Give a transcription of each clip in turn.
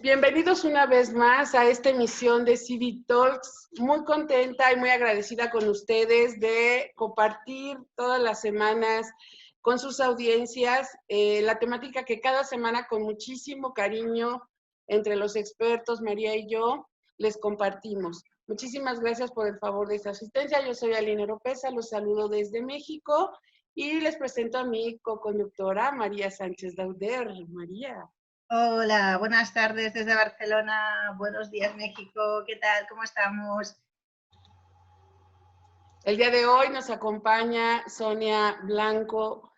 Bienvenidos una vez más a esta emisión de CV Talks. Muy contenta y muy agradecida con ustedes de compartir todas las semanas con sus audiencias la temática que cada semana con muchísimo cariño entre los expertos, María y yo, les compartimos. Muchísimas gracias por el favor de esta asistencia. Yo soy Aline Oropesa, los saludo desde México y les presento a mi co-conductora, María Sánchez Dauder. María. Hola, buenas tardes desde Barcelona, buenos días México, ¿qué tal? ¿Cómo estamos? El día de hoy nos acompaña Sonia Blanco.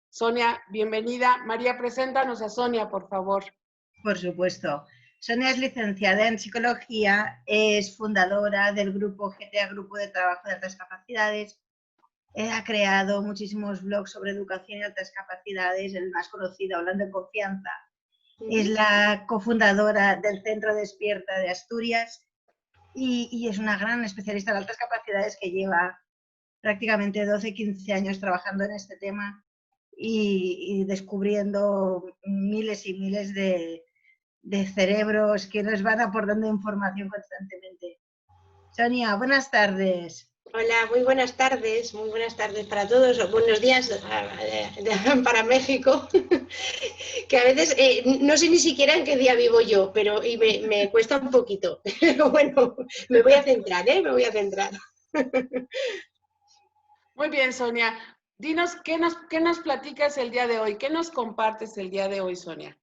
Sonia, bienvenida. María, preséntanos a Sonia, por favor. Por supuesto. Sonia es licenciada en Psicología, es fundadora del grupo GTA, Grupo de Trabajo de Altas Capacidades. Ha creado muchísimos blogs sobre educación y altas capacidades, el más conocido, Hablando en Confianza. Es la cofundadora del Centro Despierta de Asturias y es una gran especialista en altas capacidades que lleva prácticamente 12-15 años trabajando en este tema y descubriendo miles y miles de cerebros que nos van aportando información constantemente. Sonia, buenas tardes. Hola, muy buenas tardes para todos, buenos días para México, que a veces no sé ni siquiera en qué día vivo yo, pero me cuesta un poquito, pero bueno, me voy a centrar, me voy a centrar. Muy bien, Sonia. Dinos, ¿qué nos platicas el día de hoy? ¿Qué nos compartes el día de hoy, Sonia?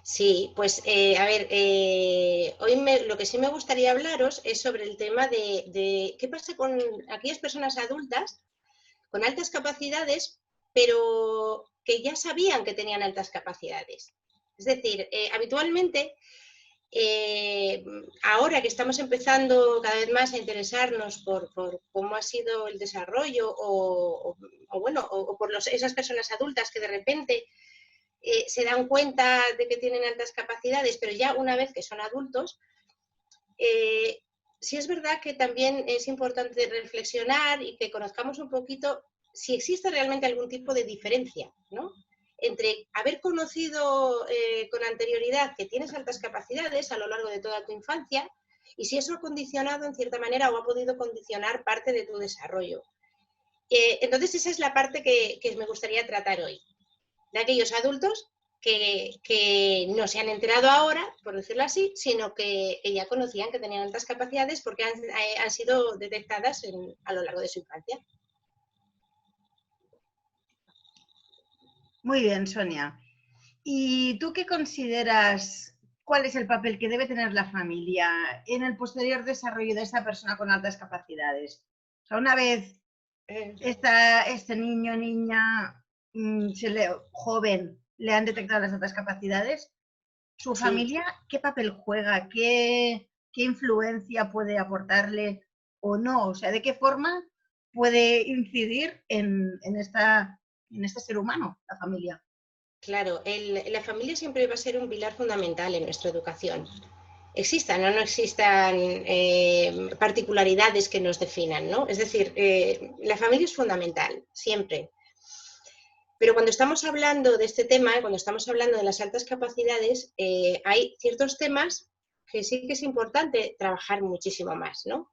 Sí, pues a ver, hoy lo que sí me gustaría hablaros es sobre el tema de qué pasa con aquellas personas adultas con altas capacidades, pero que ya sabían que tenían altas capacidades. Es decir, habitualmente, ahora que estamos empezando cada vez más a interesarnos por cómo ha sido el desarrollo o por esas personas adultas que de repente se dan cuenta de que tienen altas capacidades, pero ya una vez que son adultos, sí es verdad que también es importante reflexionar y que conozcamos un poquito si existe realmente algún tipo de diferencia, ¿no?, entre haber conocido con anterioridad que tienes altas capacidades a lo largo de toda tu infancia y si eso ha condicionado en cierta manera o ha podido condicionar parte de tu desarrollo. Entonces esa es la parte que me gustaría tratar hoy, de aquellos adultos que no se han enterado ahora, por decirlo así, sino que ya conocían que tenían altas capacidades porque han sido detectadas a lo largo de su infancia. Muy bien, Sonia. ¿Y tú qué consideras, cuál es el papel que debe tener la familia en el posterior desarrollo de esta persona con altas capacidades? O sea, una vez este niño o niña joven le han detectado las altas capacidades, ¿su familia qué papel juega? ¿Qué influencia puede aportarle o no? O sea, ¿de qué forma puede incidir en este ser humano, la familia? Claro, la familia siempre va a ser un pilar fundamental en nuestra educación. Existan o no existan particularidades que nos definan, ¿no? Es decir, la familia es fundamental, siempre. Pero cuando estamos hablando de este tema, cuando estamos hablando de las altas capacidades, hay ciertos temas que sí que es importante trabajar muchísimo más, ¿no?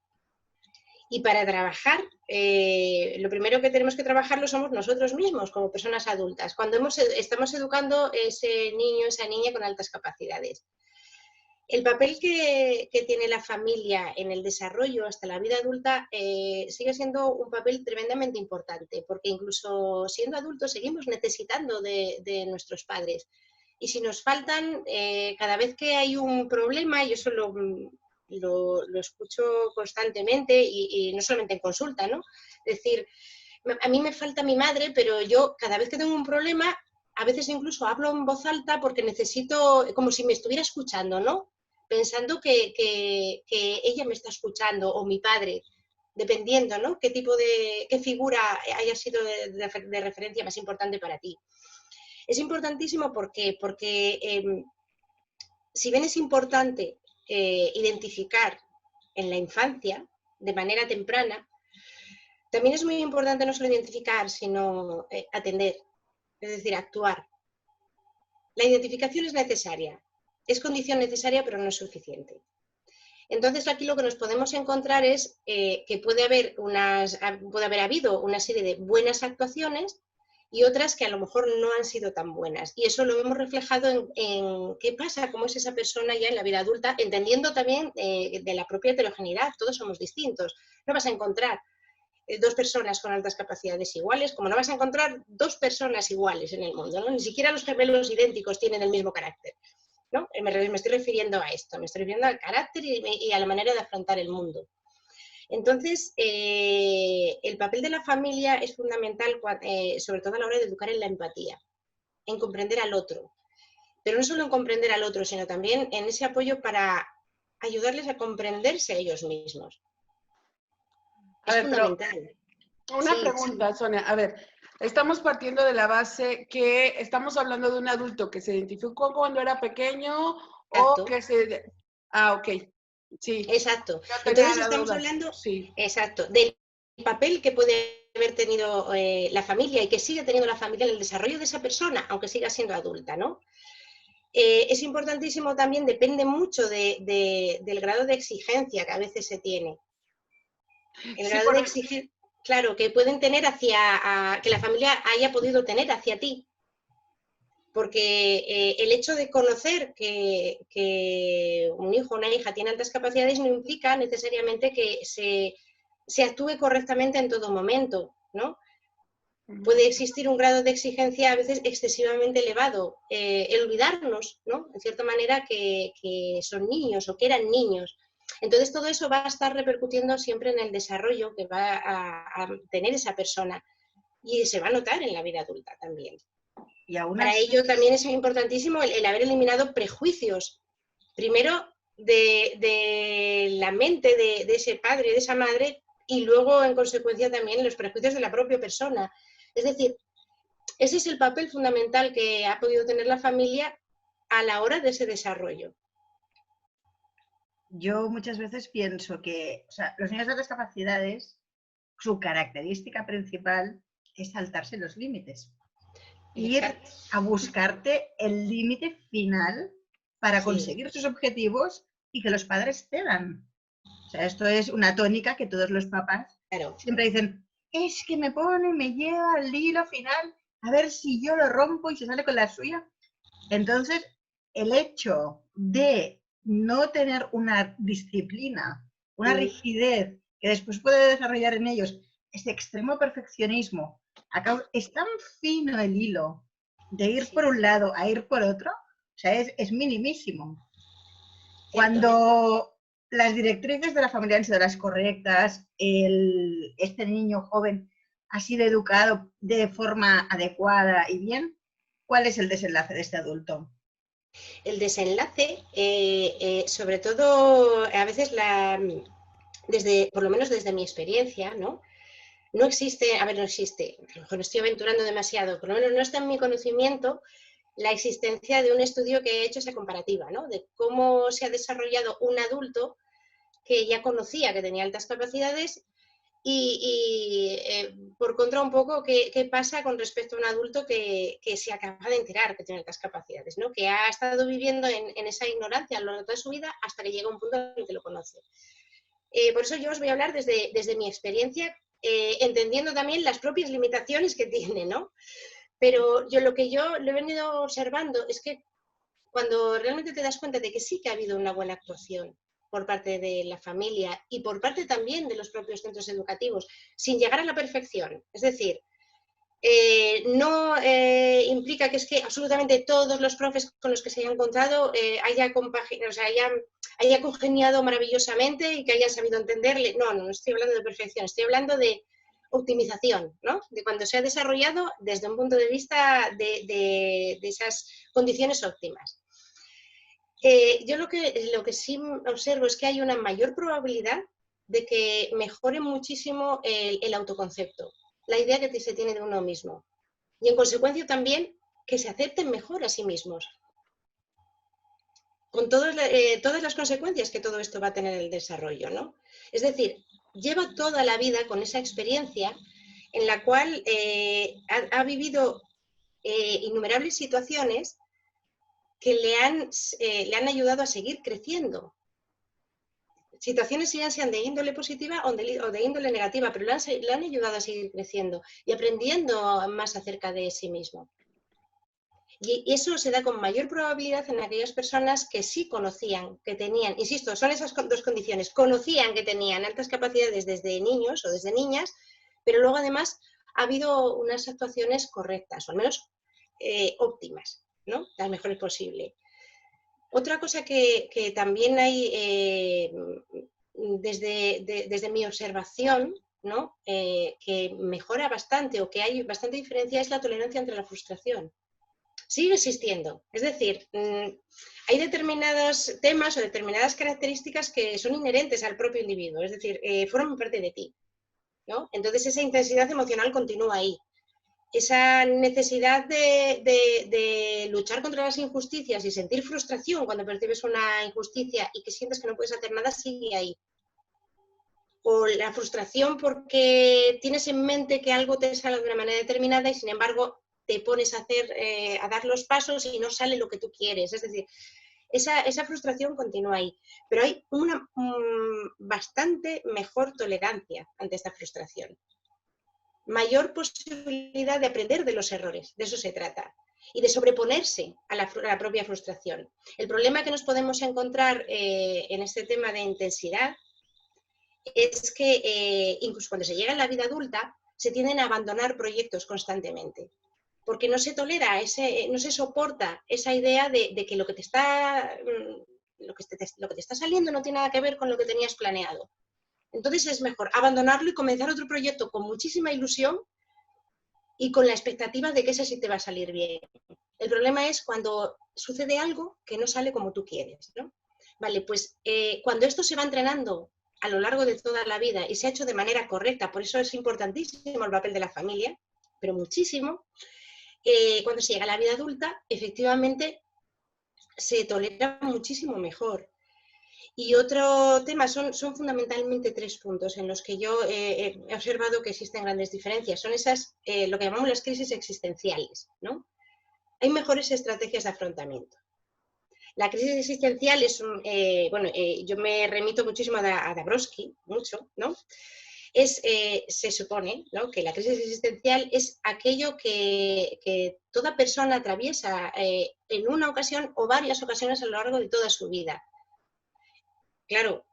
Y para trabajar, lo primero que tenemos que trabajarlo somos nosotros mismos, como personas adultas, cuando estamos educando a ese niño, esa niña con altas capacidades. El papel que tiene la familia en el desarrollo hasta la vida adulta sigue siendo un papel tremendamente importante, porque incluso siendo adultos seguimos necesitando de nuestros padres. Y si nos faltan, cada vez que hay un problema, y eso lo escucho constantemente y no solamente en consulta, ¿no? Es decir, a mí me falta mi madre, pero yo cada vez que tengo un problema, a veces incluso hablo en voz alta porque necesito, como si me estuviera escuchando, ¿no? Pensando que ella me está escuchando o mi padre, dependiendo, ¿no?, qué figura haya sido de referencia más importante para ti. Es importantísimo porque si bien es importante identificar en la infancia de manera temprana, también es muy importante no solo identificar, sino atender, es decir, actuar. La identificación es necesaria, es condición necesaria pero no es suficiente. Entonces aquí lo que nos podemos encontrar es que puede haber habido una serie de buenas actuaciones y otras que a lo mejor no han sido tan buenas. Y eso lo vemos reflejado en qué pasa, cómo es esa persona ya en la vida adulta, entendiendo también de la propia heterogeneidad. Todos somos distintos. No vas a encontrar dos personas con altas capacidades iguales, como no vas a encontrar dos personas iguales en el mundo, ¿no? Ni siquiera los gemelos idénticos tienen el mismo carácter, ¿no? Me estoy refiriendo a esto, me estoy refiriendo al carácter y a la manera de afrontar el mundo. Entonces, el papel de la familia es fundamental, sobre todo a la hora de educar en la empatía, en comprender al otro. Pero no solo en comprender al otro, sino también en ese apoyo para ayudarles a comprenderse a ellos mismos. Es fundamental. Una pregunta, Sonia. A ver, estamos partiendo de la base que estamos hablando de un adulto que se identificó cuando era pequeño. Exacto. O que se... Ah, ok. Sí. Exacto. Entonces estamos hablando exacto, del papel que puede haber tenido la familia y que sigue teniendo la familia en el desarrollo de esa persona, aunque siga siendo adulta, ¿no? Es importantísimo también, depende mucho del grado de exigencia que a veces se tiene. El grado de exigencia, claro, que pueden tener que la familia haya podido tener hacia ti. Porque el hecho de conocer que un hijo o una hija tiene altas capacidades no implica necesariamente que se actúe correctamente en todo momento, ¿no? Puede existir un grado de exigencia a veces excesivamente elevado, el olvidarnos, ¿no? En cierta manera que son niños o que eran niños. Entonces todo eso va a estar repercutiendo siempre en el desarrollo que va a tener esa persona y se va a notar en la vida adulta también. Y aún para ello también es importantísimo el haber eliminado prejuicios, primero de la mente de ese padre, de esa madre, y luego en consecuencia también los prejuicios de la propia persona. Es decir, ese es el papel fundamental que ha podido tener la familia a la hora de ese desarrollo. Yo muchas veces pienso que los niños de altas capacidades, su característica principal es saltarse los límites. Ir a buscarte el límite final para conseguir sus objetivos y que los padres cedan. O sea, esto es una tónica que todos los papás siempre dicen, es que me pone, me lleva al hilo final, a ver si yo lo rompo y se sale con la suya. Entonces, el hecho de no tener una disciplina, una rigidez que después puede desarrollar en ellos ese extremo perfeccionismo, es tan fino el hilo de ir por un lado a ir por otro, o sea, es minimísimo. Cuando las directrices de la familia han sido las correctas, este niño joven ha sido educado de forma adecuada y bien, ¿cuál es el desenlace de este adulto? El desenlace, sobre todo, a veces, por lo menos desde mi experiencia, ¿no? No existe, a lo mejor estoy aventurando demasiado, por lo menos no está en mi conocimiento la existencia de un estudio que ha hecho esa comparativa, ¿no? De cómo se ha desarrollado un adulto que ya conocía que tenía altas capacidades y por contra un poco qué pasa con respecto a un adulto que se acaba de enterar que tiene altas capacidades, ¿no? Que ha estado viviendo en esa ignorancia a lo largo de su vida hasta que llega un punto en el que lo conoce. Por eso yo os voy a hablar desde mi experiencia, entendiendo también las propias limitaciones que tiene, ¿no? Pero lo que yo lo he venido observando es que cuando realmente te das cuenta de que sí que ha habido una buena actuación por parte de la familia y por parte también de los propios centros educativos, sin llegar a la perfección, es decir, no implica que es que absolutamente todos los profes con los que se haya encontrado haya congeniado maravillosamente y que hayan sabido entenderle. No estoy hablando de perfección, estoy hablando de optimización, ¿no? De cuando se ha desarrollado desde un punto de vista de esas condiciones óptimas. Yo lo que sí observo es que hay una mayor probabilidad de que mejore muchísimo el autoconcepto, la idea que se tiene de uno mismo. Y en consecuencia también que se acepten mejor a sí mismos. Con todas las consecuencias que todo esto va a tener en el desarrollo, ¿no? Es decir, lleva toda la vida con esa experiencia en la cual ha vivido innumerables situaciones que le han ayudado a seguir creciendo. Situaciones sean de índole positiva o de índole negativa, pero le han ayudado a seguir creciendo y aprendiendo más acerca de sí mismo. Y eso se da con mayor probabilidad en aquellas personas que sí conocían que tenían, insisto, son esas dos condiciones, conocían que tenían altas capacidades desde niños o desde niñas, pero luego además ha habido unas actuaciones correctas, o al menos óptimas, ¿no? Las mejores posible. Otra cosa que también hay desde mi observación, ¿no? Que mejora bastante o que hay bastante diferencia es la tolerancia ante la frustración. Sigue existiendo, es decir, hay determinados temas o determinadas características que son inherentes al propio individuo, es decir, forman parte de ti, ¿no? Entonces esa intensidad emocional continúa ahí. Esa necesidad de luchar contra las injusticias y sentir frustración cuando percibes una injusticia y que sientes que no puedes hacer nada, sigue ahí. O la frustración porque tienes en mente que algo te sale de una manera determinada y sin embargo te pones a dar los pasos y no sale lo que tú quieres. Es decir, esa frustración continúa ahí. Pero hay una bastante mejor tolerancia ante esta frustración. Mayor posibilidad de aprender de los errores, de eso se trata. Y de sobreponerse a la propia frustración. El problema que nos podemos encontrar en este tema de intensidad es que incluso cuando se llega a la vida adulta se tienden a abandonar proyectos constantemente. Porque no se tolera, no se soporta esa idea de que lo que te está saliendo no tiene nada que ver con lo que tenías planeado. Entonces es mejor abandonarlo y comenzar otro proyecto con muchísima ilusión y con la expectativa de que ese sí te va a salir bien. El problema es cuando sucede algo que no sale como tú quieres, ¿no? Vale, pues cuando esto se va entrenando a lo largo de toda la vida y se ha hecho de manera correcta, por eso es importantísimo el papel de la familia, pero muchísimo, cuando se llega a la vida adulta, efectivamente se tolera muchísimo mejor. Y otro tema, son fundamentalmente 3 puntos en los que yo he observado que existen grandes diferencias. Son esas, lo que llamamos las crisis existenciales, ¿no? Hay mejores estrategias de afrontamiento. La crisis existencial es, yo me remito muchísimo a Dabrowski, mucho, ¿no? Se supone, ¿no?, que la crisis existencial es aquello que toda persona atraviesa en una ocasión o varias ocasiones a lo largo de toda su vida. Claro,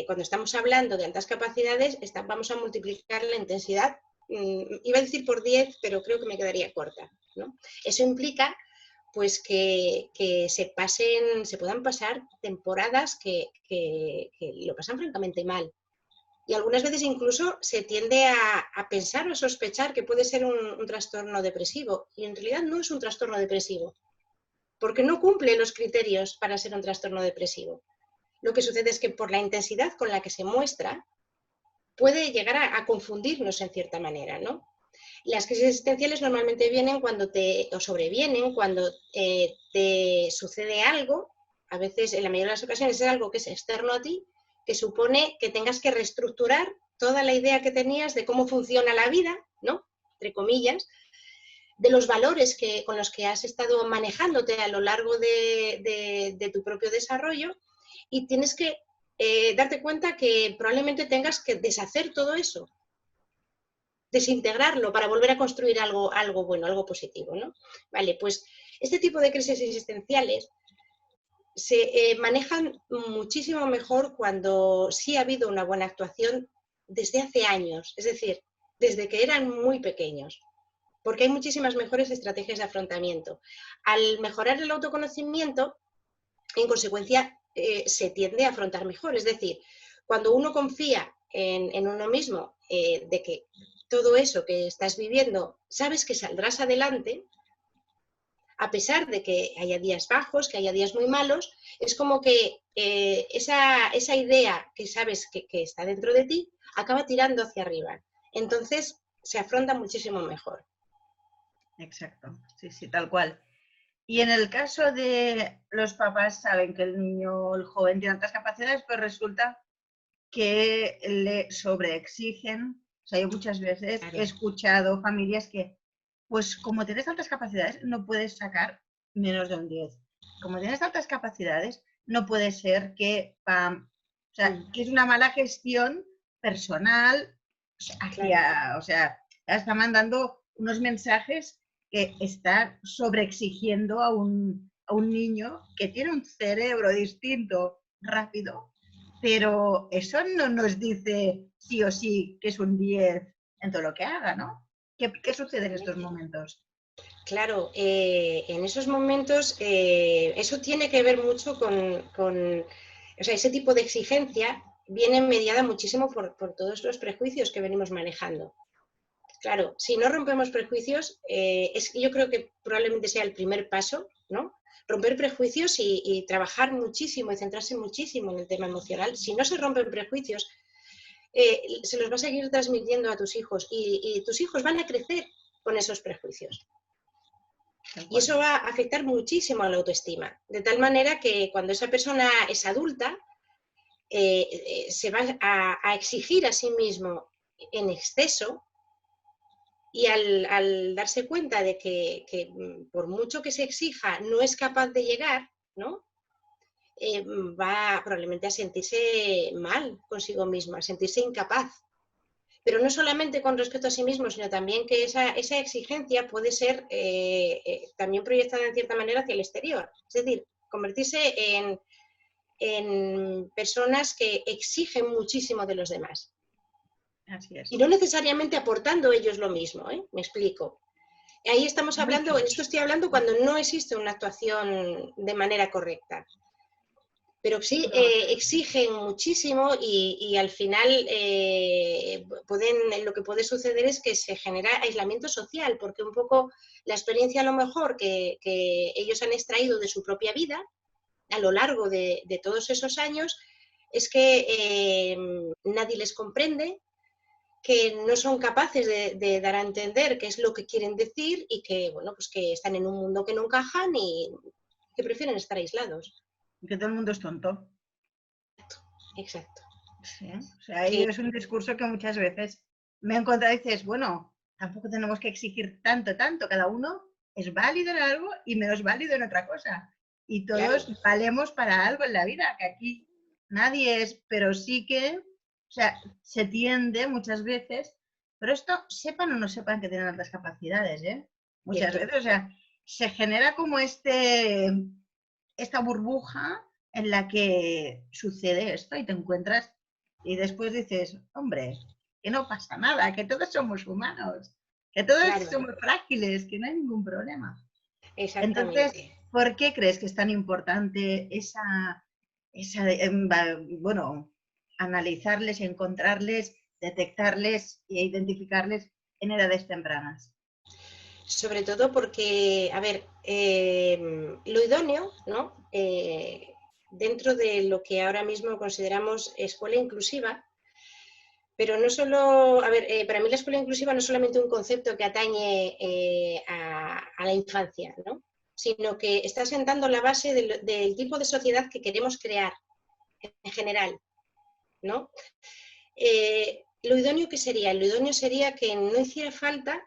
cuando estamos hablando de altas capacidades, vamos a multiplicar la intensidad, iba a decir por 10, pero creo que me quedaría corta, ¿no? Eso implica pues que se puedan pasar temporadas que lo pasan francamente mal. Y algunas veces incluso se tiende a pensar o a sospechar que puede ser un trastorno depresivo. Y en realidad no es un trastorno depresivo, porque no cumple los criterios para ser un trastorno depresivo. Lo que sucede es que por la intensidad con la que se muestra, puede llegar a confundirnos en cierta manera, ¿no? Las crisis existenciales normalmente vienen sobrevienen cuando te sucede algo, a veces en la mayoría de las ocasiones es algo que es externo a ti, que supone que tengas que reestructurar toda la idea que tenías de cómo funciona la vida, ¿no?, entre comillas, de los valores con los que has estado manejándote a lo largo de tu propio desarrollo, y tienes que darte cuenta que probablemente tengas que deshacer todo eso, desintegrarlo para volver a construir algo bueno, algo positivo, ¿no? Vale, pues este tipo de crisis existenciales se manejan muchísimo mejor cuando sí ha habido una buena actuación desde hace años, es decir, desde que eran muy pequeños, porque hay muchísimas mejores estrategias de afrontamiento. Al mejorar el autoconocimiento, en consecuencia, se tiende a afrontar mejor, es decir, cuando uno confía en uno mismo, de que todo eso que estás viviendo, sabes que saldrás adelante, a pesar de que haya días bajos, que haya días muy malos, es como que esa idea que sabes que está dentro de ti, acaba tirando hacia arriba. Entonces, se afronta muchísimo mejor. Exacto, sí, sí, tal cual. Y en el caso de los papás saben que el niño o el joven tiene otras capacidades, pues resulta que le sobreexigen. O sea, yo muchas veces he escuchado familias que, pues como tienes tantas capacidades, no puedes sacar menos de un 10. como tienes altas capacidades, no puede ser que, o sea, que es una mala gestión personal hacia, o sea, está mandando unos mensajes que están sobreexigiendo a un niño que tiene un cerebro distinto, rápido, pero eso no nos dice sí o sí que es un 10 en todo lo que haga, ¿no? ¿Qué sucede en estos momentos? Claro, en esos momentos eso tiene que ver mucho con, o sea, ese tipo de exigencia viene mediada muchísimo por todos los prejuicios que venimos manejando. Claro, si no rompemos prejuicios, yo creo que probablemente sea el primer paso, ¿no? Romper prejuicios y trabajar muchísimo y centrarse muchísimo en el tema emocional. Si no se rompen prejuicios, se los va a seguir transmitiendo a tus hijos y tus hijos van a crecer con esos prejuicios. Y eso va a afectar muchísimo a la autoestima, de tal manera que cuando esa persona es adulta, se va a exigir a sí mismo en exceso y al darse cuenta de que por mucho que se exija no es capaz de llegar, ¿no? Va probablemente a sentirse mal consigo mismo, a sentirse incapaz. Pero no solamente con respecto a sí mismo, sino también que esa exigencia puede ser también proyectada en cierta manera hacia el exterior. Es decir, convertirse en personas que exigen muchísimo de los demás. Así es. Y no necesariamente aportando ellos lo mismo, ¿eh? Me explico. Ahí estamos hablando, en esto estoy hablando cuando no existe una actuación de manera correcta. Pero sí exigen muchísimo y al final lo que puede suceder es que se genera aislamiento social, porque un poco la experiencia a lo mejor que ellos han extraído de su propia vida a lo largo de todos esos años es que nadie les comprende, que no son capaces de dar a entender qué es lo que quieren decir y que, bueno, pues que están en un mundo que no encajan y que prefieren estar aislados. Que todo el mundo es tonto. Exacto. Sí, o sea, es un discurso que muchas veces me he encontrado y dices, bueno, tampoco tenemos que exigir tanto, cada uno es válido en algo y menos válido en otra cosa. Y todos valemos para algo en la vida, que aquí nadie es, pero sí que, o sea, se tiende muchas veces, pero esto sepan o no sepan que tienen altas capacidades, ¿eh? Muchas veces, o sea, se genera como esta burbuja en la que sucede esto y te encuentras y después dices, hombre, que no pasa nada, que todos somos humanos, que todos somos frágiles, que no hay ningún problema. Entonces, ¿por qué crees que es tan importante bueno, analizarles, encontrarles, detectarles e identificarles en edades tempranas? Sobre todo porque, a ver, lo idóneo, ¿no? Dentro de lo que ahora mismo consideramos escuela inclusiva, pero no solo, a ver, para mí la escuela inclusiva no es solamente un concepto que atañe a la infancia, ¿no? Sino que está sentando la base del tipo de sociedad que queremos crear en general, ¿no? Lo idóneo que sería, lo idóneo sería que no hiciera falta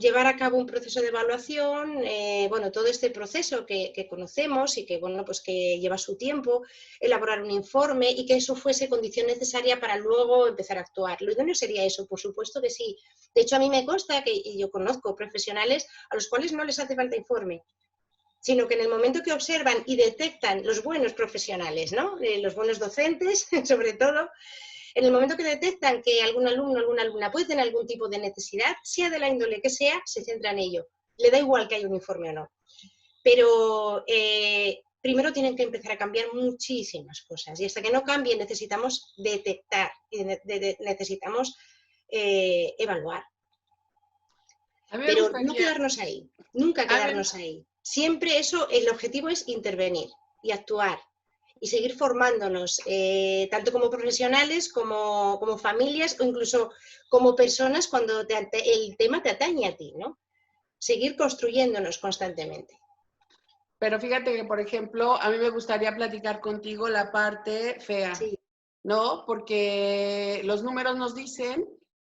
llevar a cabo un proceso de evaluación, bueno, todo este proceso que conocemos y que, bueno, pues que lleva su tiempo, elaborar un informe y que eso fuese condición necesaria para luego empezar a actuar. Lo idóneo sería eso, por supuesto que sí. De hecho, a mí me consta que yo conozco profesionales a los cuales no les hace falta informe, sino que en el momento que observan y detectan los buenos profesionales, ¿no? Los buenos docentes, sobre todo, en el momento que detectan que algún alumno o alguna alumna puede tener algún tipo de necesidad, sea de la índole que sea, se centra en ello. Le da igual que haya un informe o no. Pero primero tienen que empezar a cambiar muchísimas cosas. Y hasta que no cambien necesitamos detectar y necesitamos evaluar. Pero no quedarnos ahí, nunca quedarnos ahí. Siempre eso, el objetivo es intervenir y actuar. Y seguir formándonos, tanto como profesionales, como familias o incluso como personas cuando el tema te atañe a ti, ¿no? Seguir construyéndonos constantemente. Pero fíjate que, por ejemplo, a mí me gustaría platicar contigo la parte fea, ¿no? Porque los números nos dicen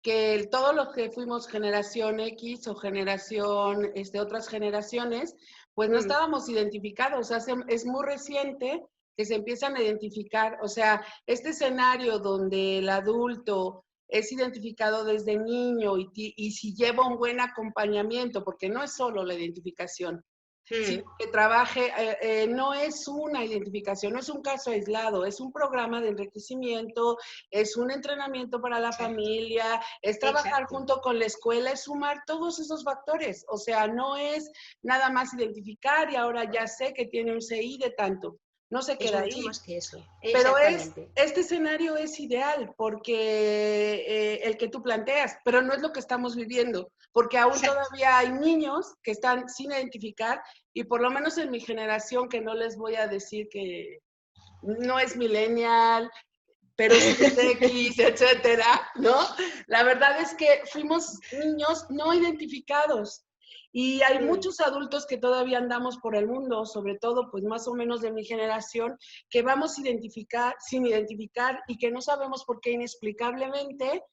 que todos los que fuimos generación X o generación, otras generaciones, pues no estábamos identificados. O sea, es muy reciente que se empiezan a identificar. O sea, este escenario donde el adulto es identificado desde niño y si lleva un buen acompañamiento, porque no es solo la identificación, sino que trabaje, no es una identificación, no es un caso aislado, es un programa de enriquecimiento, es un entrenamiento para la familia, es trabajar junto con la escuela, es sumar todos esos factores. O sea, no es nada más identificar y ahora ya sé que tiene un CI de tanto. No se queda ahí. Es mucho más que eso. Pero este escenario es ideal porque el que tú planteas, pero no es lo que estamos viviendo, porque aún todavía hay niños que están sin identificar y por lo menos en mi generación, que no les voy a decir que no es millennial, pero sí es X, etcétera, ¿no? La verdad es que fuimos niños no identificados. Y hay muchos adultos que todavía andamos por el mundo, sobre todo pues más o menos de mi generación, que vamos a identificar, sin identificar y que no sabemos por qué inexplicablemente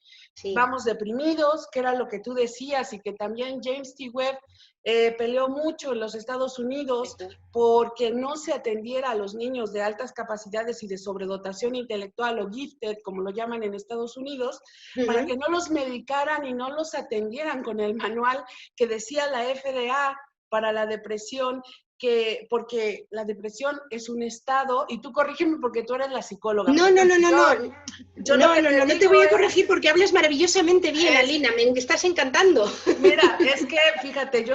vamos deprimidos, que era lo que tú decías y que también James T. Webb peleó mucho en los Estados Unidos porque no se atendiera a los niños de altas capacidades y de sobredotación intelectual o gifted, como lo llaman en Estados Unidos, para que no los medicaran y no los atendieran con el manual que decía la FDA para la depresión, porque la depresión es un estado, y tú corrígeme porque tú eres la psicóloga. No te voy a corregir porque hablas maravillosamente bien, Alina, me estás encantando. Mira, es que, fíjate,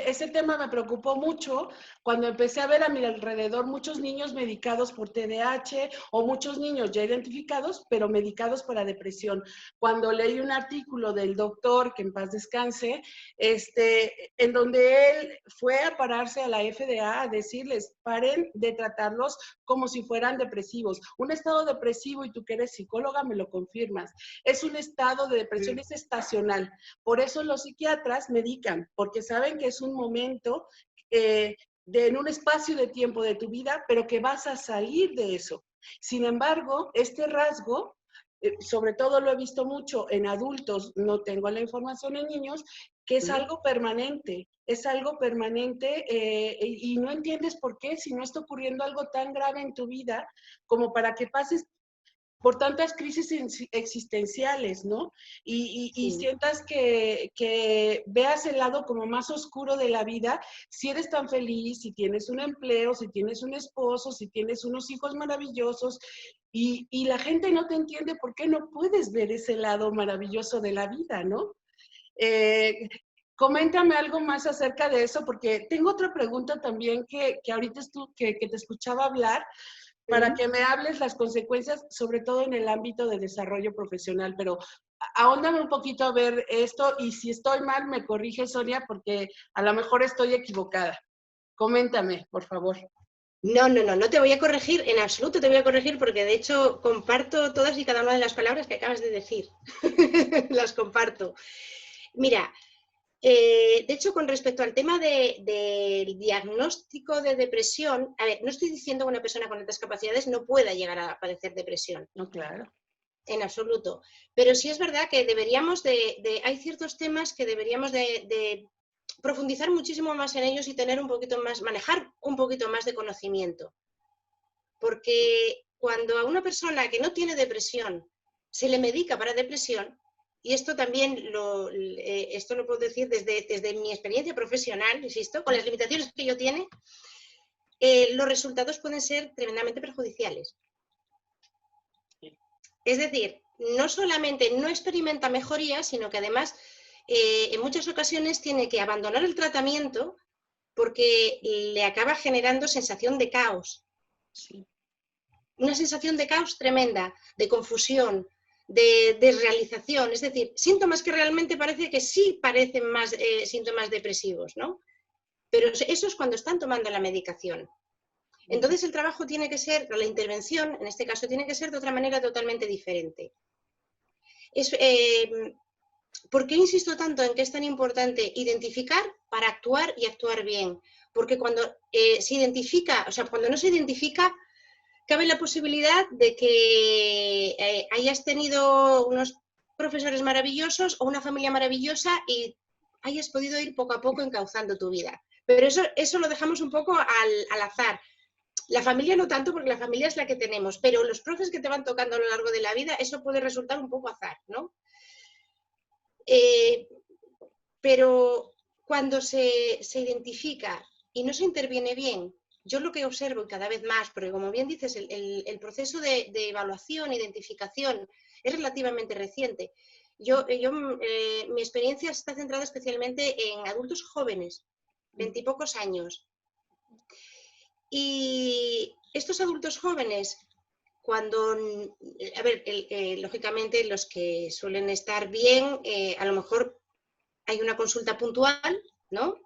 ese tema me preocupó mucho cuando empecé a ver a mi alrededor muchos niños medicados por TDAH o muchos niños ya identificados, pero medicados para depresión. Cuando leí un artículo del doctor, que en paz descanse, en donde él fue a pararse a la FDA a decirles, paren de tratarlos como si fueran depresivos. Un estado depresivo, y tú que eres psicóloga me lo confirmas, es un estado de depresión, es estacional. Por eso los psiquiatras medican, porque saben que es un momento en un espacio de tiempo de tu vida, pero que vas a salir de eso. Sin embargo, este rasgo, sobre todo lo he visto mucho en adultos, no tengo la información en niños, que es algo permanente, y no entiendes por qué, si no está ocurriendo algo tan grave en tu vida, como para que pases por tantas crisis existenciales, ¿no? Y sientas que veas el lado como más oscuro de la vida, si eres tan feliz, si tienes un empleo, si tienes un esposo, si tienes unos hijos maravillosos, y la gente no te entiende por qué no puedes ver ese lado maravilloso de la vida, ¿no? Coméntame algo más acerca de eso, porque tengo otra pregunta también que ahorita que te escuchaba hablar, para que me hables las consecuencias, sobre todo en el ámbito de desarrollo profesional, pero ahóndame un poquito a ver esto, y si estoy mal, me corrige Sonia, porque a lo mejor estoy equivocada. Coméntame, por favor. No te voy a corregir, en absoluto te voy a corregir, porque de hecho comparto todas y cada una de las palabras que acabas de decir. Las comparto. Mira, de hecho, con respecto al tema del diagnóstico de depresión, a ver, no estoy diciendo que una persona con altas capacidades no pueda llegar a padecer depresión. No, claro. En absoluto. Pero sí es verdad que deberíamos hay ciertos temas que deberíamos de profundizar muchísimo más en ellos y tener un poquito más, manejar un poquito más de conocimiento. Porque cuando a una persona que no tiene depresión se le medica para depresión, y esto también esto lo puedo decir desde mi experiencia profesional, insisto, con las limitaciones que yo tiene, los resultados pueden ser tremendamente perjudiciales. Es decir, no solamente no experimenta mejoría, sino que además en muchas ocasiones tiene que abandonar el tratamiento porque le acaba generando sensación de caos. Sí. Una sensación de caos tremenda, de confusión, de desrealización, es decir, síntomas que realmente parece que sí parecen más síntomas depresivos, ¿no? Pero eso es cuando están tomando la medicación. Entonces el trabajo tiene que ser, la intervención en este caso tiene que ser de otra manera totalmente diferente. ¿Por qué insisto tanto en que es tan importante identificar para actuar y actuar bien? Porque cuando se identifica, o sea, cuando no se identifica, cabe la posibilidad de que hayas tenido unos profesores maravillosos o una familia maravillosa y hayas podido ir poco a poco encauzando tu vida. Pero eso lo dejamos un poco al azar. La familia no tanto, porque la familia es la que tenemos, pero los profes que te van tocando a lo largo de la vida, eso puede resultar un poco azar, ¿no? Pero cuando se identifica y no se interviene bien, yo lo que observo y cada vez más, porque como bien dices, el proceso de evaluación, identificación, es relativamente reciente. Mi experiencia está centrada especialmente en adultos jóvenes, 20 y pocos años. Y estos adultos jóvenes, cuando, a ver, lógicamente los que suelen estar bien, a lo mejor hay una consulta puntual, ¿no?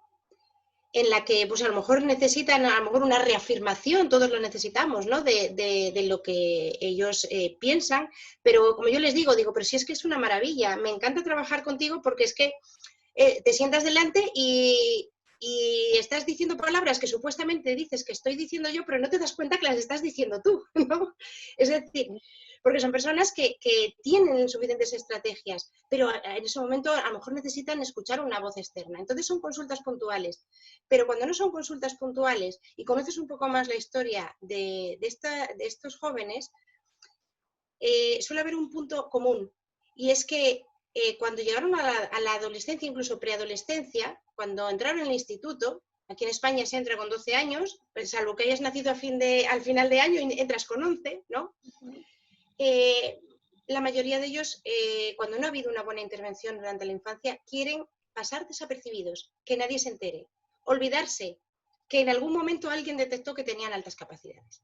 En la que pues a lo mejor necesitan a lo mejor una reafirmación, todos lo necesitamos, ¿no? De lo que ellos piensan, pero como yo les digo, pero si es que es una maravilla, me encanta trabajar contigo porque es que te sientas delante y estás diciendo palabras que supuestamente dices que estoy diciendo yo, pero no te das cuenta que las estás diciendo tú, ¿no? Es decir, porque son personas que tienen suficientes estrategias, pero en ese momento a lo mejor necesitan escuchar una voz externa. Entonces son consultas puntuales, pero cuando no son consultas puntuales y conoces un poco más la historia de estos jóvenes, suele haber un punto común, y es que cuando llegaron a la adolescencia, incluso preadolescencia, cuando entraron en el instituto, aquí en España se entra con 12 años, pues, salvo que hayas nacido al final de año y entras con 11, ¿no? La mayoría de ellos, cuando no ha habido una buena intervención durante la infancia, quieren pasar desapercibidos, que nadie se entere, olvidarse que en algún momento alguien detectó que tenían altas capacidades.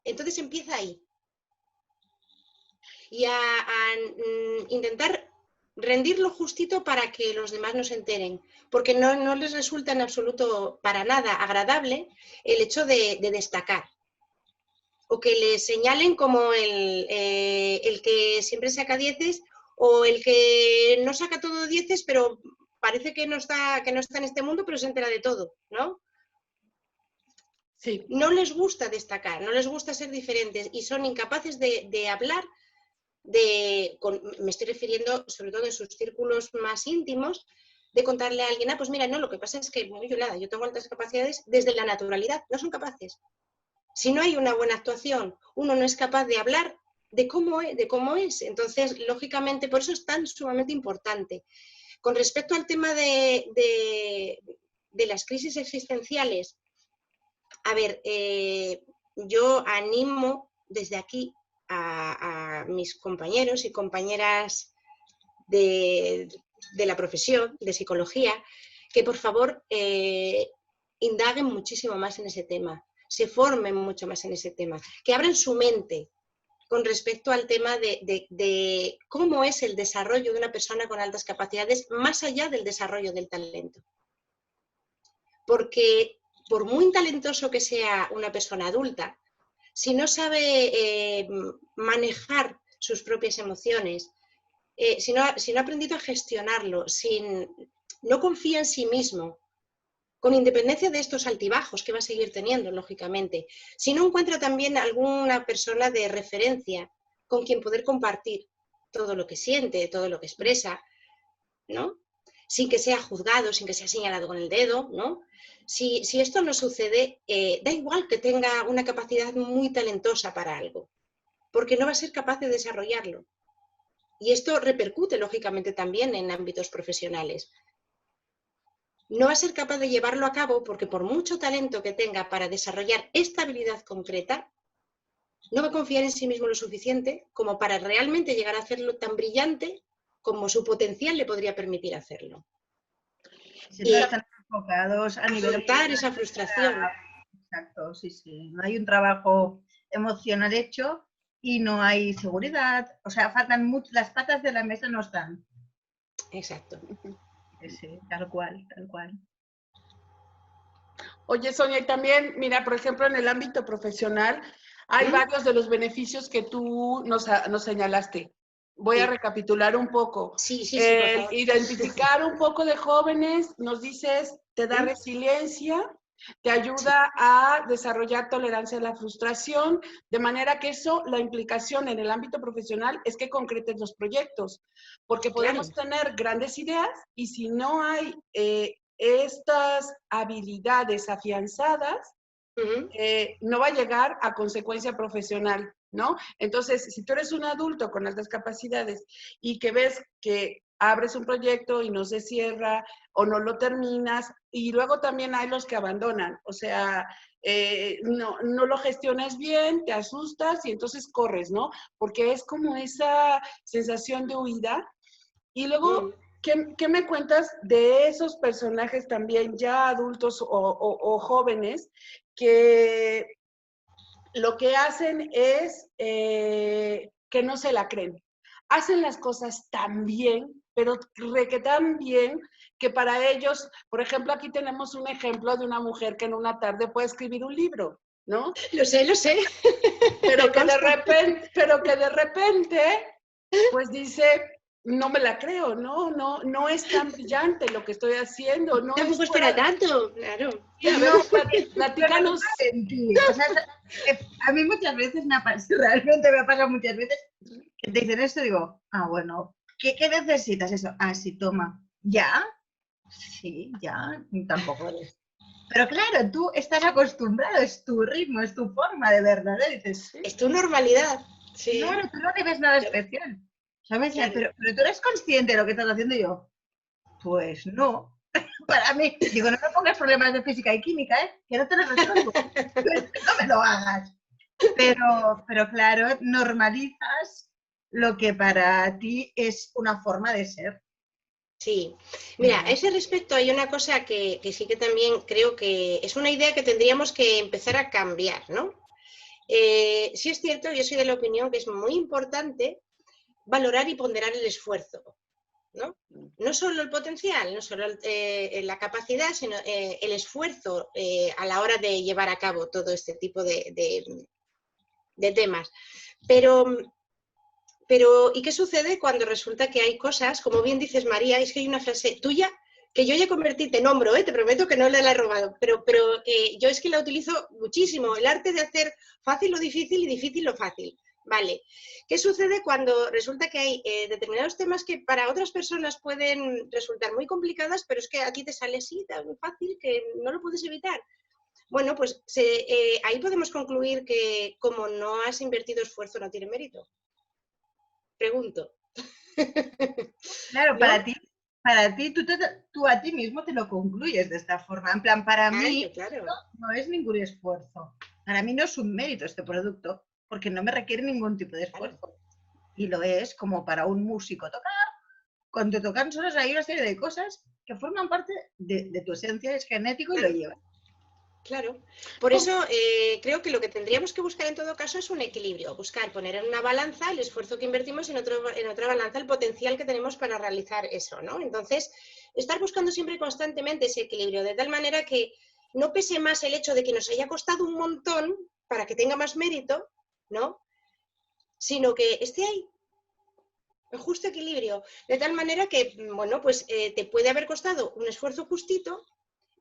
Entonces empieza ahí. Y a intentar rendir lo justito para que los demás no se enteren, porque no les resulta en absoluto para nada agradable el hecho de destacar, o que les señalen como el que siempre saca 10 o el que no saca todo 10, pero parece que no está en este mundo, pero se entera de todo, ¿no? Sí. No les gusta destacar, no les gusta ser diferentes y son incapaces de hablar. Me estoy refiriendo sobre todo en sus círculos más íntimos, de contarle a alguien, pues mira, no, lo que pasa es que yo tengo altas capacidades desde la naturalidad, no son capaces. Si no hay una buena actuación, uno no es capaz de hablar de cómo es. Entonces, lógicamente, por eso es tan sumamente importante. Con respecto al tema de las crisis existenciales, a ver, yo animo desde aquí a mis compañeros y compañeras de la profesión de psicología que por favor indaguen muchísimo más en ese tema, se formen mucho más en ese tema, que abran su mente con respecto al tema de cómo es el desarrollo de una persona con altas capacidades más allá del desarrollo del talento. Porque por muy talentoso que sea una persona adulta, si no sabe manejar sus propias emociones, si no ha aprendido a gestionarlo, no confía en sí mismo, con independencia de estos altibajos que va a seguir teniendo, lógicamente, si no encuentra también alguna persona de referencia con quien poder compartir todo lo que siente, todo lo que expresa, ¿no? Sin que sea juzgado, sin que sea señalado con el dedo, ¿no? Si esto no sucede, da igual que tenga una capacidad muy talentosa para algo, porque no va a ser capaz de desarrollarlo. Y esto repercute, lógicamente, también en ámbitos profesionales. No va a ser capaz de llevarlo a cabo porque por mucho talento que tenga para desarrollar esta habilidad concreta, no va a confiar en sí mismo lo suficiente como para realmente llegar a hacerlo tan brillante como su potencial le podría permitir hacerlo. Si no están enfocados a nivel afrontar esa frustración. Exacto, sí. No hay un trabajo emocional hecho y no hay seguridad. O sea, faltan mucho, las patas de la mesa no están. Exacto. Sí, tal cual. Oye, Sonia, y también, mira, por ejemplo, en el ámbito profesional, hay varios de los beneficios que tú nos señalaste. Voy a recapitular un poco. Sí, por favor. Identificar un poco de jóvenes, nos dices, te da resiliencia, Te ayuda a desarrollar tolerancia a la frustración, de manera que eso, la implicación en el ámbito profesional es que concretes los proyectos, porque podemos tener grandes ideas y si no hay estas habilidades afianzadas, no va a llegar a consecuencia profesional, ¿no? Entonces, si tú eres un adulto con altas capacidades y que ves que abres un proyecto y no se cierra o no lo terminas, y luego también hay los que abandonan, o sea, no lo gestionas bien, te asustas y entonces corres, ¿no? Porque es como esa sensación de huida. Y luego, ¿qué me cuentas de esos personajes también ya adultos o jóvenes que lo que hacen es que no se la creen? Hacen las cosas tan bien, pero que tan bien que para ellos, por ejemplo, aquí tenemos un ejemplo de una mujer que en una tarde puede escribir un libro, ¿no? Lo sé. Pero que de repente, pues dice, no me la creo, no es tan brillante lo que estoy haciendo, no Tampoco es es para tanto, claro. Y a ver, platícanos. O sea, a mí muchas veces me ha pasado, realmente me ha pasado muchas veces, que te dicen esto, digo, bueno, ¿qué necesitas eso? Sí, toma. ¿Ya? Sí, ya, tampoco eres. Pero claro, tú estás acostumbrado, es tu ritmo, es tu forma de verdad, dices, es tu normalidad. Sí. Claro, tú no tienes nada especial, ¿sabes? Claro. Pero tú eres consciente de lo que estás haciendo y yo, pues no. Para mí, digo, no me pongas problemas de física y química, que no te lo resuelvo. No me lo hagas. Pero claro, normalizas lo que para ti es una forma de ser. Sí, mira, a ese respecto hay una cosa que sí que también creo que es una idea que tendríamos que empezar a cambiar, ¿no? Sí es cierto, yo soy de la opinión que es muy importante valorar y ponderar el esfuerzo, ¿no? No solo el potencial, no solo la capacidad, sino el esfuerzo a la hora de llevar a cabo todo este tipo de temas. Pero, ¿y qué sucede cuando resulta que hay cosas, como bien dices María, es que hay una frase tuya que yo ya convertí, te nombro, te prometo que no la he robado, pero yo es que la utilizo muchísimo, el arte de hacer fácil lo difícil y difícil lo fácil. Vale, ¿qué sucede cuando resulta que hay determinados temas que para otras personas pueden resultar muy complicadas, pero es que a ti te sale así tan fácil que no lo puedes evitar? Bueno, pues ahí podemos concluir que como no has invertido esfuerzo no tiene mérito. Pregunto. Claro, ¿No? para ti tú a ti mismo te lo concluyes de esta forma. En plan, para mí claro. no es ningún esfuerzo. Para mí no es un mérito este producto, porque no me requiere ningún tipo de esfuerzo. Claro. Y lo es como para un músico tocar. Cuando tocan solos hay una serie de cosas que forman parte de tu esencia, es genético y lo llevas. Claro, por eso creo que lo que tendríamos que buscar en todo caso es un equilibrio, poner en una balanza el esfuerzo que invertimos, en otra balanza el potencial que tenemos para realizar eso, ¿no? Entonces, estar buscando siempre constantemente ese equilibrio, de tal manera que no pese más el hecho de que nos haya costado un montón para que tenga más mérito, ¿no? Sino que esté ahí, el justo equilibrio, de tal manera que, bueno, pues te puede haber costado un esfuerzo justito,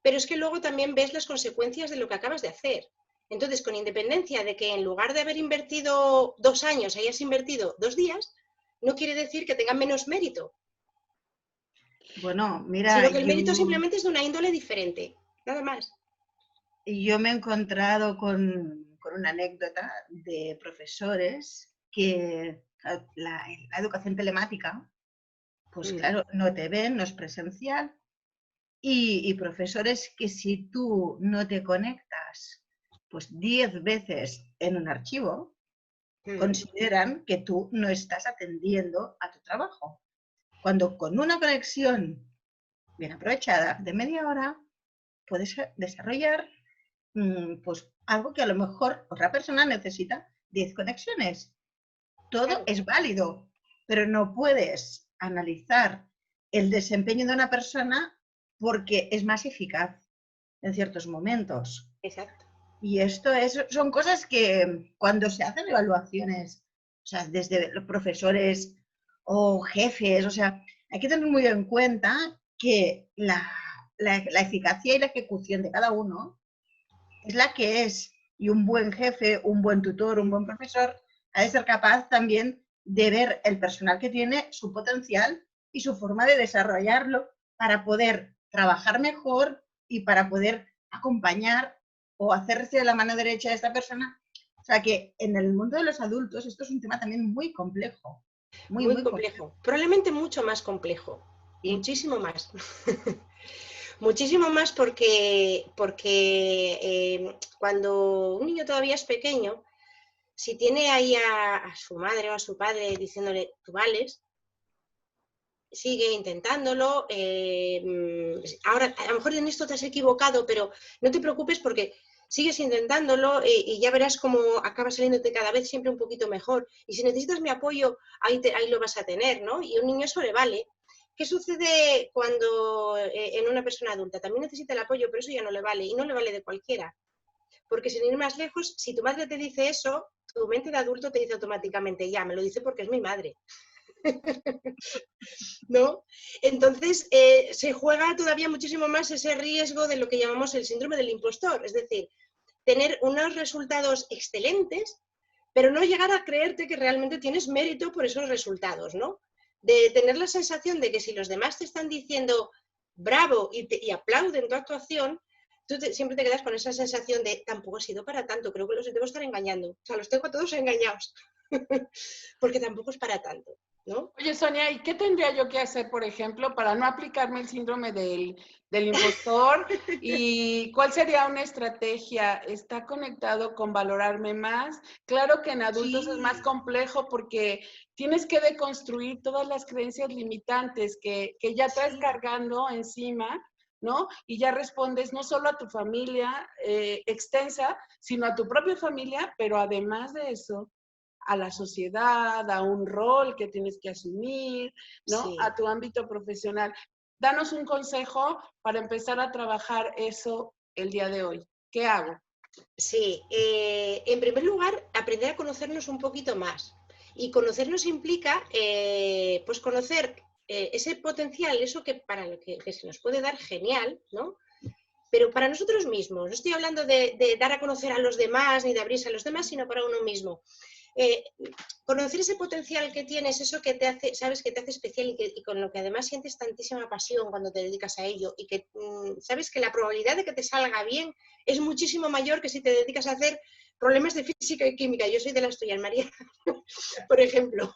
pero es que luego también ves las consecuencias de lo que acabas de hacer. Entonces, con independencia de que en lugar de haber invertido 2 años hayas invertido 2 días, no quiere decir que tenga menos mérito. Bueno, mira, sino que el mérito simplemente es de una índole diferente, nada más. Yo me he encontrado con una anécdota de profesores que la educación telemática, pues claro, no te ven, no es presencial, y profesores que si tú no te conectas pues 10 veces en un archivo, consideran que tú no estás atendiendo a tu trabajo. Cuando con una conexión bien aprovechada de media hora puedes desarrollar pues algo que a lo mejor otra persona necesita 10 conexiones. Todo claro. Es válido, pero no puedes analizar el desempeño de una persona porque es más eficaz en ciertos momentos. Exacto. Y esto son cosas que cuando se hacen evaluaciones, o sea, desde los profesores o jefes, o sea, hay que tener muy en cuenta que la eficacia y la ejecución de cada uno es la que es. Y un buen jefe, un buen tutor, un buen profesor ha de ser capaz también de ver el personal que tiene, su potencial y su forma de desarrollarlo para poder trabajar mejor y para poder acompañar o hacerse la mano derecha de esta persona. O sea que en el mundo de los adultos esto es un tema también muy complejo. Muy complejo. Probablemente mucho más complejo. Sí. Muchísimo más. Muchísimo más porque cuando un niño todavía es pequeño, si tiene ahí a su madre o a su padre diciéndole, tú vales, sigue intentándolo, ahora a lo mejor en esto te has equivocado, pero no te preocupes porque sigues intentándolo y ya verás cómo acaba saliéndote cada vez siempre un poquito mejor. Y si necesitas mi apoyo, ahí lo vas a tener, ¿no? Y un niño eso le vale. ¿Qué sucede cuando en una persona adulta? También necesita el apoyo, pero eso ya no le vale, y no le vale de cualquiera. Porque sin ir más lejos, si tu madre te dice eso, tu mente de adulto te dice automáticamente, ya, me lo dice porque es mi madre. ¿No? Entonces, se juega todavía muchísimo más ese riesgo de lo que llamamos el síndrome del impostor, es decir, tener unos resultados excelentes, pero no llegar a creerte que realmente tienes mérito por esos resultados, ¿no? De tener la sensación de que si los demás te están diciendo bravo y aplauden tu actuación, tú siempre te quedas con esa sensación de tampoco ha sido para tanto, creo que los debo estar engañando, o sea, los tengo a todos engañados, porque tampoco es para tanto, ¿no? Oye, Sonia, ¿y qué tendría yo que hacer, por ejemplo, para no aplicarme el síndrome del impostor? ¿Y cuál sería una estrategia? ¿Está conectado con valorarme más? Claro que en adultos sí. Es más complejo porque tienes que deconstruir todas las creencias limitantes que ya traes sí. Cargando encima, ¿no? Y ya respondes no solo a tu familia extensa, sino a tu propia familia, pero además de eso, a la sociedad, a un rol que tienes que asumir, ¿no? Sí. A tu ámbito profesional. Danos un consejo para empezar a trabajar eso el día de hoy. ¿Qué hago? Sí, en primer lugar, aprender a conocernos un poquito más. Y conocernos implica, pues conocer ese potencial, eso que para lo que se nos puede dar genial, ¿no? Pero para nosotros mismos. No estoy hablando de dar a conocer a los demás ni de abrirse a los demás, sino para uno mismo. Conocer ese potencial que tienes, eso que te hace, sabes que te hace especial y con lo que además sientes tantísima pasión cuando te dedicas a ello y que sabes que la probabilidad de que te salga bien es muchísimo mayor que si te dedicas a hacer problemas de física y química. Yo soy de las tuyas, María, por ejemplo.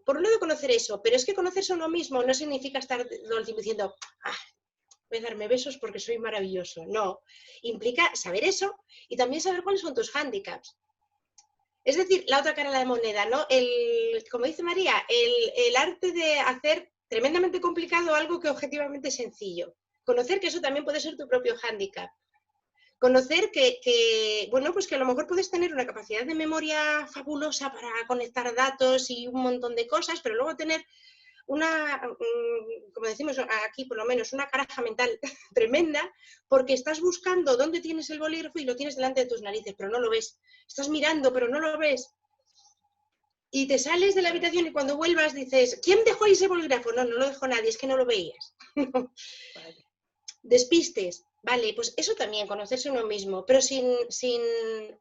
Por un lado conocer eso, pero es que conocerse a uno mismo no significa estar todo el tiempo diciendo voy a darme besos porque soy maravilloso. No, implica saber eso y también saber cuáles son tus hándicaps. Es decir, la otra cara de la moneda, ¿no? Como dice María, el arte de hacer tremendamente complicado algo que objetivamente es sencillo. Conocer que eso también puede ser tu propio hándicap. Conocer bueno, pues que a lo mejor puedes tener una capacidad de memoria fabulosa para conectar datos y un montón de cosas, pero luego tener como decimos aquí por lo menos, una caraja mental tremenda, porque estás buscando dónde tienes el bolígrafo y lo tienes delante de tus narices, pero no lo ves. Estás mirando, pero no lo ves. Y te sales de la habitación y cuando vuelvas dices, ¿quién dejó ahí ese bolígrafo? No, no lo dejó nadie, es que no lo veías. Despistes. Vale, pues eso también, conocerse uno mismo, pero sin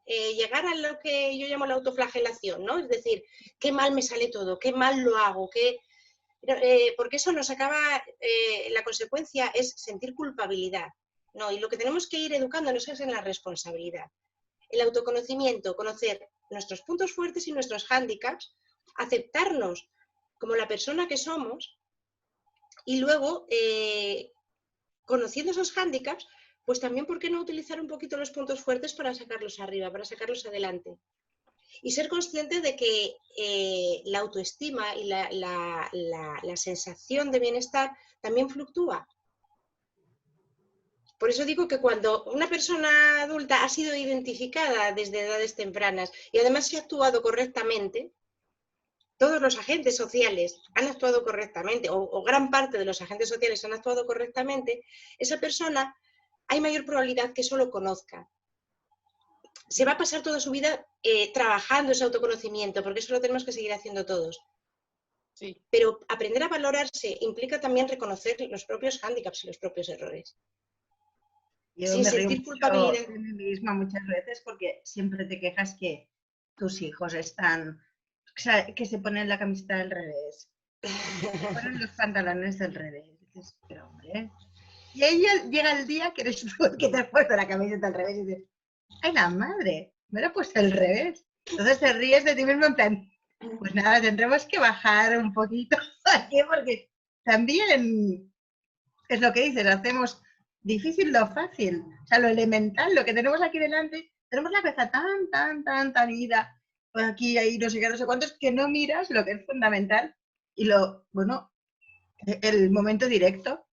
llegar a lo que yo llamo la autoflagelación, ¿no? Es decir, qué mal me sale todo, qué mal lo hago, porque eso nos acaba, la consecuencia es sentir culpabilidad, ¿no? Y lo que tenemos que ir educándonos es en la responsabilidad. El autoconocimiento, conocer nuestros puntos fuertes y nuestros hándicaps, aceptarnos como la persona que somos y luego, conociendo esos hándicaps, pues también, ¿por qué no utilizar un poquito los puntos fuertes para sacarlos arriba, para sacarlos adelante? Y ser consciente de que la autoestima y la sensación de bienestar también fluctúa. Por eso digo que cuando una persona adulta ha sido identificada desde edades tempranas y además se ha actuado correctamente, todos los agentes sociales han actuado correctamente, o gran parte de los agentes sociales han actuado correctamente, esa persona hay mayor probabilidad que eso lo conozca. Se va a pasar toda su vida trabajando ese autoconocimiento, porque eso lo tenemos que seguir haciendo todos. Sí. Pero aprender a valorarse implica también reconocer los propios hándicaps y los propios errores. Yo sin me río sentir mucho culpabilidad. de mí misma muchas veces porque siempre te quejas que tus hijos están, o sea, que se ponen la camiseta del revés, se ponen los pantalones del revés. Dices, pero hombre. Y ahí llega el día que eres tú el que te has puesto la camiseta al revés y dices, ¡ay, la madre! Me la he puesto al revés. Entonces te ríes de ti mismo en plan, pues nada, tendremos que bajar un poquito aquí porque también es lo que dices, hacemos difícil lo fácil. O sea, lo elemental, lo que tenemos aquí delante, tenemos la cabeza tan ida, pues aquí, ahí, no sé qué, no sé cuántos, que no miras lo que es fundamental y lo, bueno, el momento directo.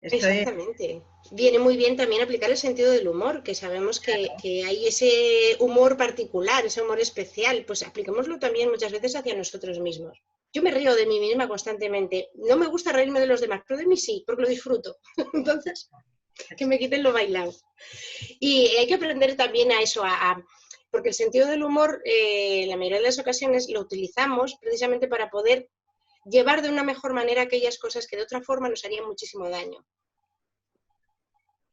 Esto es, Exactamente. Viene muy bien también aplicar el sentido del humor, que sabemos que hay ese humor particular, ese humor especial, pues apliquémoslo también muchas veces hacia nosotros mismos. Yo me río de mí misma constantemente. No me gusta reírme de los demás, pero de mí sí, porque lo disfruto. Entonces, que me quiten lo bailado. Y hay que aprender también a eso, porque el sentido del humor, la mayoría de las ocasiones lo utilizamos precisamente para poder llevar de una mejor manera aquellas cosas que de otra forma nos harían muchísimo daño.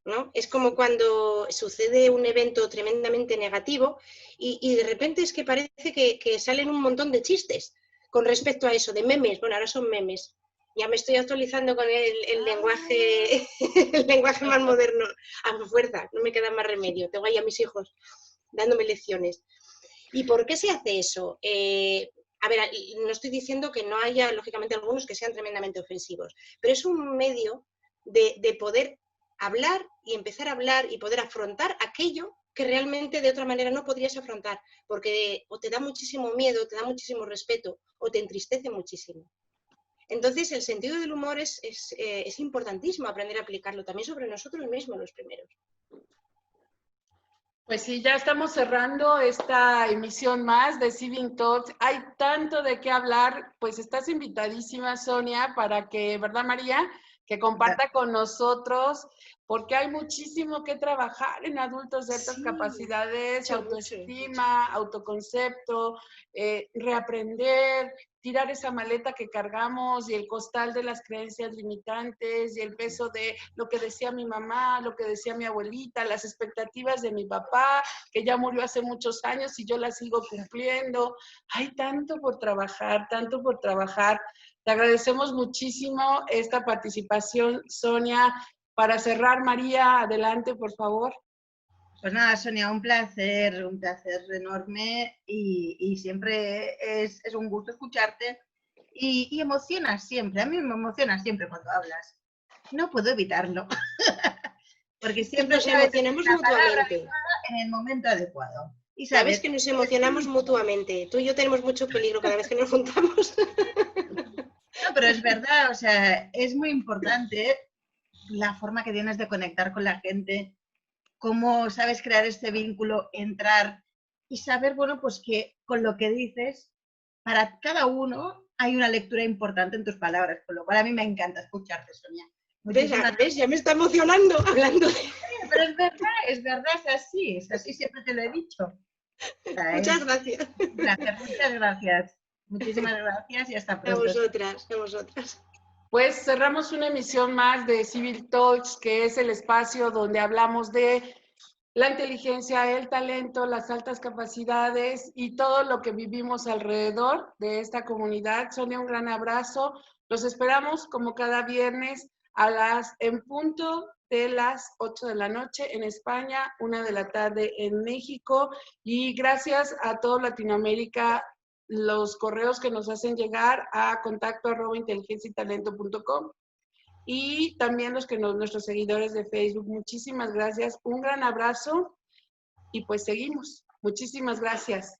¿No? Es como cuando sucede un evento tremendamente negativo y de repente es que parece que salen un montón de chistes con respecto a eso, de memes. Bueno, ahora son memes. Ya me estoy actualizando con el lenguaje, el lenguaje más moderno. A fuerza, no me queda más remedio. Tengo ahí a mis hijos dándome lecciones. ¿Y por qué se hace eso? A ver, no estoy diciendo que no haya, lógicamente, algunos que sean tremendamente ofensivos, pero es un medio de poder hablar y empezar a hablar y poder afrontar aquello que realmente de otra manera no podrías afrontar, porque o te da muchísimo miedo, te da muchísimo respeto, o te entristece muchísimo. Entonces, el sentido del humor es importantísimo aprender a aplicarlo también sobre nosotros mismos los primeros. Pues sí, ya estamos cerrando esta emisión más de Civic Talks. Hay tanto de qué hablar, pues estás invitadísima, Sonia, para que, ¿verdad, María? Que comparta con nosotros, porque hay muchísimo que trabajar en adultos de altas capacidades, autoestima, autoconcepto, reaprender, tirar esa maleta que cargamos y el costal de las creencias limitantes y el peso de lo que decía mi mamá, lo que decía mi abuelita, las expectativas de mi papá, que ya murió hace muchos años y yo las sigo cumpliendo. Hay tanto por trabajar, tanto por trabajar. Te agradecemos muchísimo esta participación, Sonia. Para cerrar, María, adelante, por favor. pues nada, Sonia, un placer enorme y siempre es un gusto escucharte y emocionas siempre. A mí me emociona siempre cuando hablas. No puedo evitarlo. Porque siempre nos sabes emocionamos la palabra mutuamente. en el momento adecuado. Y Sabes sabes que nos emocionamos mutuamente. Tú y yo tenemos mucho peligro cada vez que nos juntamos. No, pero es verdad, o sea, es muy importante la forma que tienes de conectar con la gente, cómo sabes crear este vínculo, entrar y saber, bueno, pues que con lo que dices, para cada uno hay una lectura importante en tus palabras, con lo cual a mí me encanta escucharte, Sonia. Muchísimas ¿Ves? Ya me está emocionando hablando de... Pero es verdad, es así, siempre te lo he dicho. O sea, Muchas gracias. un placer, muchas gracias. Muchísimas gracias y hasta A pronto. vosotras, a vosotras. Pues cerramos una emisión más de Civic Talks, que es el espacio donde hablamos de la inteligencia, el talento, las altas capacidades y todo lo que vivimos alrededor de esta comunidad. Sonia, un gran abrazo. Los esperamos como cada viernes en punto de las 8 de la noche en España, 1 de la tarde en México. Y gracias a toda Latinoamérica, los correos que nos hacen llegar a contacto@inteligenciatalento.com y también nuestros seguidores de Facebook. Muchísimas gracias, un gran abrazo y pues seguimos. Muchísimas gracias.